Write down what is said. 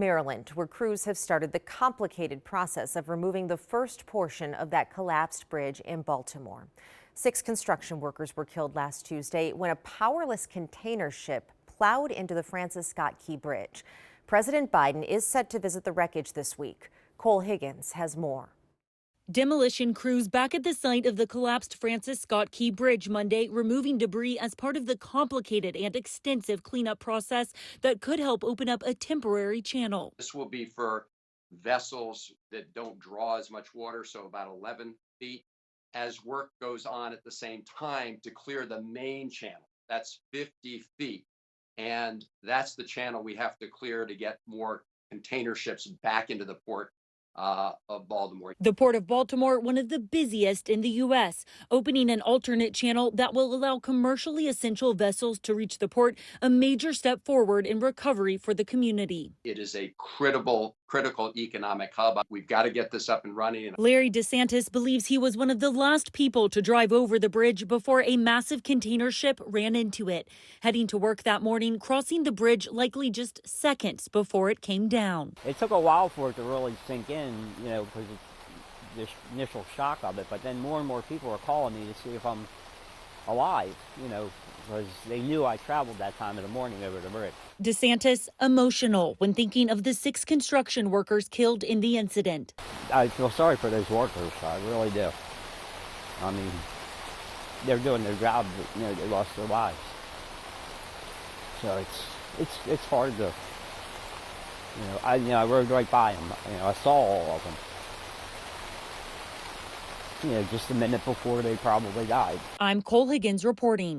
Maryland, where crews have started the complicated process of removing the first portion of that collapsed bridge in Baltimore. 6 construction workers were killed last Tuesday when a powerless container ship plowed into the Francis Scott Key Bridge. President Biden is set to visit the wreckage this week. Cole Higgins has more. Demolition crews back at the site of the collapsed Francis Scott Key Bridge Monday, removing debris as part of the complicated and extensive cleanup process that could help open up a temporary channel. This will be for vessels that don't draw as much water, so about 11 feet, as work goes on at the same time to clear the main channel. That's 50 feet. And that's the channel we have to clear to get more container ships back into the port of Baltimore. The Port of Baltimore, one of the busiest in the U.S., opening an alternate channel that will allow commercially essential vessels to reach the port, a major step forward in recovery for the community. It is a critical economic hub. We've got to get this up and running. Larry DeSantis believes he was one of the last people to drive over the bridge before a massive container ship ran into it. Heading to work that morning, crossing the bridge likely just seconds before it came down. It took a while for it to really sink in, because the initial shock of it, but then more and more people are calling me to see if I'm alive, because they knew I traveled that time of the morning over the bridge. DeSantis emotional when thinking of the 6 construction workers killed in the incident. I feel sorry for those workers, I really do. I mean, they're doing their job, but, they lost their lives. So it's hard to, I rode right by them. I saw all of them. Just a minute before they probably died. I'm Cole Higgins reporting.